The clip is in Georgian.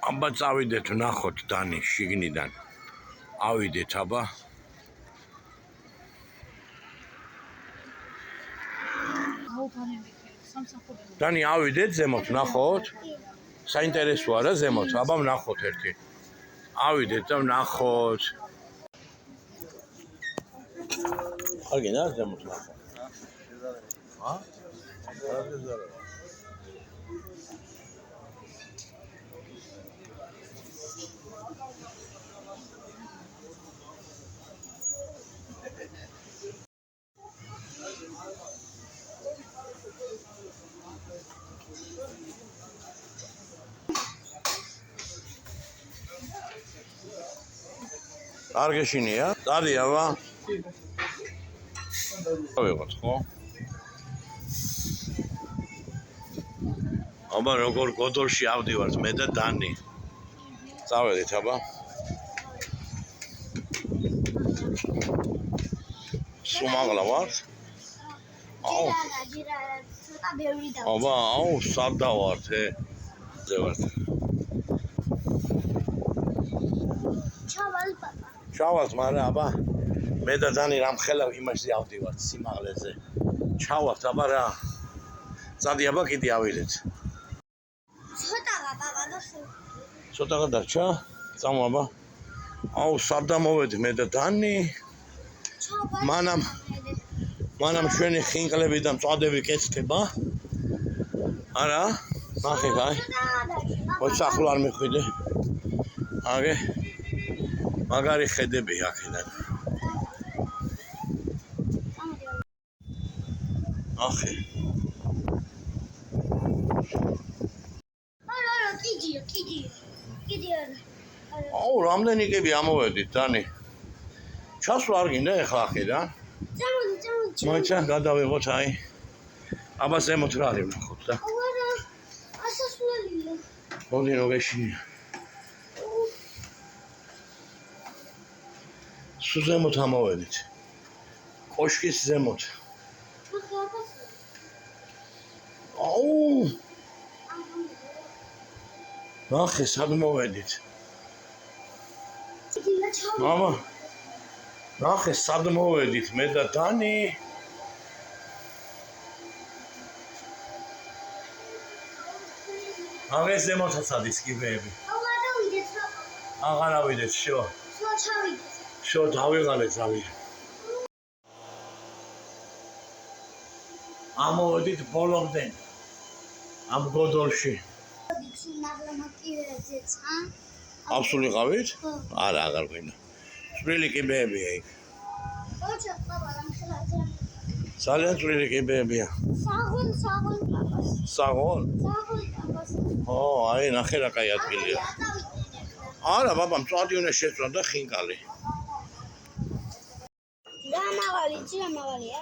აბა წავიდეთ ვნახოთ დანი შიგნიდან. ავიდეთ აბა. დანი ავიდეთ ზემოთ ვნახოთ. საინტერესოა რა ზემოთ. აბა ვნახოთ ერთი. ავიდეთ და ვნახოთ. აგინა ზემოთ ვნახოთ. არ გეშინია? დარია ვა? ავიღოთ ხო? აბა როგორ გოდოლში ავდივართ მე და დანი. წავედით აბა. სუმაღლა ვართ? აუ. ცოტა ბევრი და. აბა, აუ, სად დავართ, ზევართ. ჩავალ პაპა. ჩავალთ, მაგრამ აბა მე და დანი რამხელა იმაში ავდივართ სიმაღლეზე. ჩავალთ აბა რა. წადი აბა კიდე ავიდეთ. ცოტაა პაპა და სულ. ცოტაა დარჩა? წამო აბა. აუ, სად დამოვედი მე და დანი? მანამ ჩვენი ხინკლები და მწვადები კეთდება. არა? ნახე გაი. ოც ახლო არ მიხვიდე. აგე. მაგარი ხედები აქედან. ახე. არა, კიდია. აუ, რამდენი კები ამოვედით, დანი? ჩასვლა არ გინდა ეხლა აქედან? წამოდი. მოიცა, გადავიღოთ აი. აბა ზემოთ რა არის ვნახოთ და. არა, ასასვლელია. მოდი რო გეშინია. სულ ზემოთ ამოვედით. კოშკის ზემოთ. აუ! ნახე, სად მოვედით? მამა. ნახე, სად მოვედით მე და დანი? აგე ზემოთაც არის კიბეები. აღარ ავიდეთ, შო. შო დავიღალე ძავი. ამოვედით ბოლომდე. ამ გოდოლში. ავსულიყავით? არა, აღარ გვინდა. წვრილი კიბეებია იქ. ძალიან წვრილი კიბეებია. საღოლ? ო, აი, ნახე რა კაი ადგილია. არა, ბაბა, მწვადი უნდა შეცვა და ხინკალი. და მაღალი, ძია მაღალია.